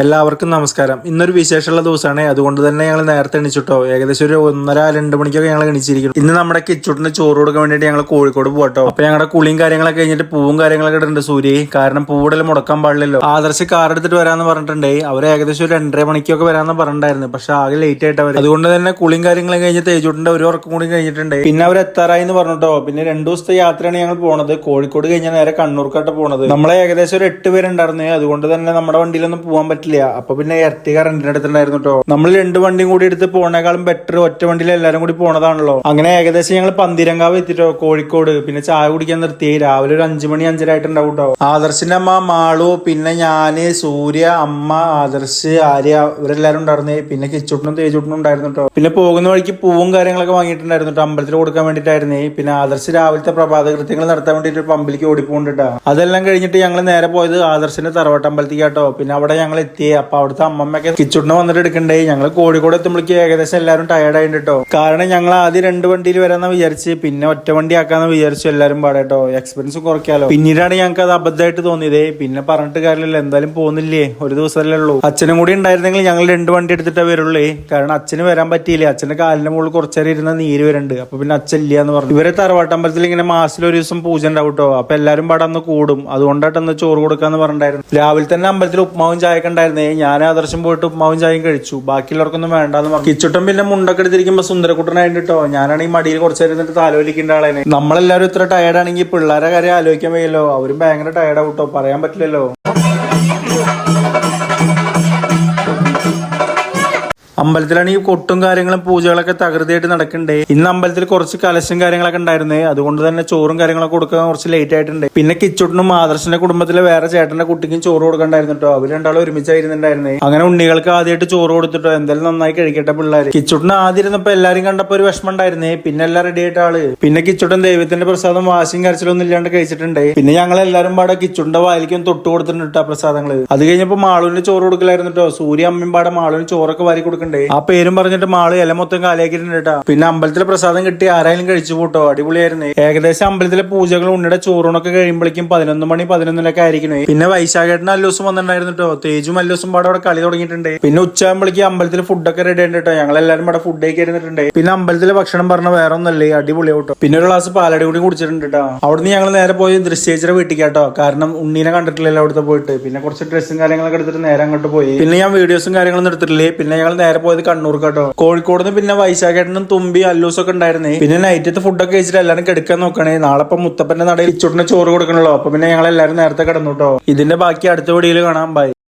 എല്ലാവർക്കും നമസ്കാരം. ഇന്നൊരു വിശേഷമുള്ള ദിവസമാണ്. അതുകൊണ്ട് തന്നെ ഞങ്ങൾ നേരത്തെ എണിച്ചിട്ടോ. ഏകദേശം ഒരു 1:30-2 മണിക്കൊക്കെ ഞങ്ങൾ എണിച്ചിരിക്കും. ഇന്ന് നമ്മുടെ കിച്ചുട്ടിന് ചോറ് കൊടുക്കാൻ വേണ്ടിയിട്ട് ഞങ്ങൾ കോഴിക്കോട് പോട്ടോ. അപ്പൊ ഞങ്ങളുടെ കുളിയും കാര്യങ്ങളൊക്കെ കഴിഞ്ഞിട്ട് പൂവും കാര്യങ്ങളൊക്കെ ഇടുന്നുണ്ട് സൂര്യ. കാരണം പൂവിടൽ മുടക്കാൻ പാടില്ലല്ലോ. ആദർശ് കാർ എടുത്തിട്ട് വരാന്ന് പറഞ്ഞിട്ടുണ്ടേ. അവർ ഏകദേശം ഒരു 2:30 മണിക്കൊക്കെ വരാന്ന് പറഞ്ഞിട്ടുണ്ടായിരുന്നു. പക്ഷെ ആകെ ലേറ്റ് ആയിട്ട് അവർ. അതുകൊണ്ട് തന്നെ കുളിയും കാര്യങ്ങളും കഴിഞ്ഞ് തേജുട്ടിന്റെ ഒരു ഉറക്കം കൂടി കഴിഞ്ഞിട്ടുണ്ട്. പിന്നെ അവർ എത്താറായി എന്ന് പറഞ്ഞിട്ടോ. പിന്നെ 2 ദിവസത്തെ യാത്രയാണ് ഞങ്ങൾ പോണത്. കോഴിക്കോട് കഴിഞ്ഞാൽ നേരെ കണ്ണൂർക്കാട്ട് പോണത്. നമ്മളെ ഏകദേശം ഒരു 8 പേരുണ്ടായിരുന്നു. അതുകൊണ്ട് തന്നെ നമ്മുടെ വണ്ടിയിലൊന്നും പോകാൻ പറ്റില്ല. അപ്പൊ പിന്നെ എർട്ടിക റെന്റിന് എടുത്തിട്ടുണ്ടായിരുന്നു കേട്ടോ. നമ്മൾ 2 വണ്ടിയും കൂടി എടുത്ത് പോണേക്കാളും ബെറ്റർ ഒറ്റ വണ്ടിയിൽ എല്ലാരും കൂടി പോണതാണല്ലോ. അങ്ങനെ ഏകദേശം ഞങ്ങൾ പന്തിരങ്കാവ് എത്തിട്ടോ കോഴിക്കോട്. പിന്നെ ചായ കുടിക്കാൻ നിർത്തി. രാവിലെ ഒരു 5 മണി 5:30 ആയിട്ടുണ്ടാവും കേട്ടോ. ആദർശിന്റെ അമ്മ മാളു, പിന്നെ ഞാന്, സൂര്യ, അമ്മ, ആദർശ്, ആര്യ ഇവരെല്ലാരും ഉണ്ടായിരുന്നേ. പിന്നെ കിച്ചുട്ടനും തേജുട്ടനും ഉണ്ടായിരുന്നു കേട്ടോ. പിന്നെ പോകുന്ന വഴിക്ക് പൂവും കാര്യങ്ങളൊക്കെ വാങ്ങിയിട്ടുണ്ടായിരുന്നു കേട്ടോ. അമ്പലത്തിൽ കൊടുക്കാൻ വേണ്ടിയിട്ടായിരുന്നേ. പിന്നെ ആദർശ് രാവിലത്തെ പ്രഭാത കൃത്യങ്ങൾ നടത്താൻ വേണ്ടിട്ട് പമ്പിലേക്ക് ഓടിപ്പോണ്ടിട്ടാ. അതെല്ലാം കഴിഞ്ഞിട്ട് ഞങ്ങൾ നേരെ പോയത് ആദർശിന്റെ തറവാട്ട് അമ്പലത്തിലേക്ക് കേട്ടോ. പിന്നെ അവിടെ ഞങ്ങൾ എത്തി. അപ്പൊ അവിടുത്തെ അമ്മമ്മയൊക്കെ കിച്ചുട്ടിനെ വന്നിട്ട് എടുക്കണ്ടേ. ഞങ്ങൾ കോഴിക്കോട് എത്തുമ്പോഴേക്ക് ഏകദേശം എല്ലാവരും ടയർഡ് ആയിട്ട് കേട്ടോ. കാരണം ഞങ്ങൾ ആദ്യം 2 വണ്ടിയിൽ വരാന്ന് വിചാരിച്ച്, പിന്നെ ഒറ്റ വണ്ടി ആക്കാന്ന് വിചാരിച്ചു എല്ലാരും പാടേട്ടോ. എക്സ്പെൻസ് കുറയ്ക്കാലോ. പിന്നീടാണ് ഞങ്ങൾക്ക് അത് അബദ്ധമായിട്ട് തോന്നിയത്. പിന്നെ പറഞ്ഞിട്ട് കാര്യമില്ല, എന്തായാലും പോകുന്നില്ലേ, ഒരു ദിവസമല്ലേ ഉള്ളൂ. അച്ഛനും കൂടി ഉണ്ടായിരുന്നെങ്കിൽ ഞങ്ങൾ 2 വണ്ടി എടുത്തിട്ടേ വരുള്ളൂ. കാരണം അച്ഛന് വരാൻ പറ്റിയില്ല. അച്ഛന്റെ കാലിന്റെ മുകളിൽ കുറച്ചേരം ഇരുന്ന നീര് വരുന്നുണ്ട്. അപ്പൊ പിന്നെ അച്ഛൻ ഇല്ല എന്ന് പറഞ്ഞു. ഇവരെ തറവാട്ടമ്പലത്തിൽ ഇങ്ങനെ മാസത്തിൽ ഒരു ദിവസം പൂജ ഉണ്ടാവും കേട്ടോ. അപ്പൊ എല്ലാരും പാടെ അന്ന് കൂടും. അതുകൊണ്ടായിട്ടന്ന് ചോറ് കൊടുക്കാന്ന് പറഞ്ഞിട്ടുണ്ടായിരുന്നു. രാവിലെ തന്നെ അമ്പലത്തിൽ ഉപ്മാവും ചായയൊക്കെ ഉണ്ടായിരുന്നേ. ഞാൻ ആദർശം പോയിട്ട് ഉപ്മാവും ചായയും കഴിച്ചു. ബാക്കിയുള്ളവർക്കൊന്നും വേണ്ടാന്ന് പറഞ്ഞു. കിച്ചുട്ടൻ പിന്നെ മുണ്ടൊക്കെ എടുത്തിരിക്കുമ്പോ സുന്ദരക്കുട്ടനായിട്ട് കേട്ടോ. ഞാനാണെങ്കിൽ മടിയിൽ കുറച്ചു നേരം എന്നിട്ട് താലോലിക്കേണ്ട ആളേനെ. നമ്മളെല്ലാവരും ഇത്ര ടയർഡ് ആണെങ്കിൽ പിള്ളേരെ കാര്യം ആലോചിക്കാൻ വയ്യല്ലോ. അവരും ഭയങ്കര ടയർഡ് ആവട്ടോ, പറയാൻ പറ്റില്ലല്ലോ. അമ്പലത്തിലാണെങ്കിൽ കൊട്ടും കാര്യങ്ങളും പൂജകളൊക്കെ തകൃതിയായിട്ട് നടക്കണ്ടേ. ഇന്ന് അമ്പലത്തിൽ കുറച്ച് കലശം കാര്യങ്ങളൊക്കെ ഉണ്ടായിരുന്നേ. അതുകൊണ്ട് തന്നെ ചോറും കാര്യങ്ങളൊക്കെ കൊടുക്കാൻ കുറച്ച് ലേറ്റ് ആയിട്ടുണ്ട്. പിന്നെ കിച്ചുട്ടിനും ആദർശന്റെ കുടുംബത്തിലെ വേറെ ചേട്ടന്റെ കുട്ടിക്കും ചോറ് കൊടുക്കണ്ടായിരുന്നു കേട്ടോ. അവർ രണ്ടാളും ഒരുമിച്ചായിരുന്നുണ്ടായിരുന്നേ. അങ്ങനെ ഉണ്ണികൾക്ക് ആദ്യമായിട്ട് ചോറ് കൊടുത്തിട്ടോ. എന്തായാലും നന്നായി കഴിക്കട്ടെ പിള്ളേർ. കിച്ചുട്ടിന് ആദ്യം ഇരുന്നപ്പോ എല്ലാരും കണ്ടപ്പോ ഒരു വിഷമം ഉണ്ടായിരുന്നേ. പിന്നെ എല്ലാം റെഡി ആയിട്ട് ആള്. പിന്നെ കിച്ചുട്ടൻ ദൈവത്തിന്റെ പ്രസാദം വാശിയും കരച്ചിലൊന്നും ഇല്ലാണ്ട് കഴിച്ചിട്ടുണ്ട്. പിന്നെ ഞങ്ങൾ എല്ലാരും പാടെ കിച്ചുട്ടിന്റെ വായിലേക്കും തൊട്ട് കൊടുത്തിട്ടുണ്ട് ആ പ്രസാദങ്ങള്. അത് കഴിഞ്ഞപ്പോ മാളുവിന്റെ ചോറ് കൊടുക്കലായിരുന്നു കേട്ടോ. സൂര്യ അമ്മയും പാടെ മാളുവിന് ചോറൊക്കെ വാരി കൊടുക്കണ്ടേ. ആ പേരും പറഞ്ഞിട്ട് മാള് ഇല മൊത്തം കാലിയാക്കിയിട്ടുണ്ട് കേട്ടോ. പിന്നെ അമ്പലത്തിലെ പ്രസാദം കിട്ടി ആരായാലും കഴിച്ചു പോട്ടോ. അടിപൊളിയായിരുന്നു. ഏകദേശം അമ്പലത്തിലെ പൂജകൾ ഉണ്ണിയുടെ ചോറൂണൊക്കെ കഴിയുമ്പോഴേക്കും 11 മണി 11:00 ആയിരിക്കണേ. പിന്നെ വൈശാഖേട്ടൻ അല്ലൂസം വന്നിട്ടുണ്ടായിരുന്നു കേട്ടോ. തേജും അല്ലൂസും പാടെ അവിടെ കളി തുടങ്ങിയിട്ടുണ്ട്. പിന്നെ ഉച്ചയാകുമ്പോഴേക്കും അമ്പലത്തിൽ ഫുഡൊക്കെ റെഡി ആയിട്ട് കേട്ടോ. ഞങ്ങൾ എല്ലാവരും അവിടെ ഫുഡ് ഒക്കെ ഇരുന്നിട്ടുണ്ട്. പിന്നെ അമ്പലത്തിലെ ഭക്ഷണം പറഞ്ഞ വേറെ ഒന്നല്ലേ, അടിപൊളിയാട്ടോ. പിന്നെ ഒരു ഗ്ലാസ് പാലടി കൂടി കുടിച്ചിട്ടുണ്ട് കേട്ടോ. അവിടുന്ന് ഞങ്ങൾ നേരെ പോയി ദൃശ്യേച്ചിയുടെ വീട്ടിൽ കേട്ടോ. കാരണം ഉണ്ണീനെ കണ്ടിട്ടില്ലല്ലോ അവിടുത്തെ പോയിട്ട്. പിന്നെ കുറച്ച് ഡ്രസ്സും കാര്യങ്ങളൊക്കെ എടുത്തിട്ട് നേരെ അങ്ങോട്ട് പോയി. പിന്നെ ഞാൻ വീഡിയോസും കാര്യങ്ങളൊന്നും എടുത്തിട്ടില്ലേ. പിന്നെ ഞങ്ങൾ നേരെ പോയത് കണ്ണൂർ കേട്ടോ. കോഴിക്കോട് പിന്നെ വൈശാഖേട്ടനും തുമ്പി അല്ലൂസൊക്കെ ഉണ്ടായിരുന്നേ. പിന്നെ നൈറ്റത്തെ ഫുഡൊക്കെ കഴിച്ചിട്ട് എല്ലാവരും കിടക്കാൻ നോക്കണേ. നാളെ ഇപ്പൊ മുത്തപ്പന്റെ നടയിൽ ഇച്ചോട്ടിന് ചോറ് കൊടുക്കണല്ലോ. അപ്പൊ പിന്നെ ഞങ്ങൾ എല്ലാവരും നേരത്തെ കിടന്നു കേട്ടോ. ഇതിന്റെ ബാക്കി അടുത്ത വീഡിയോയിൽ കാണാം. ബൈ.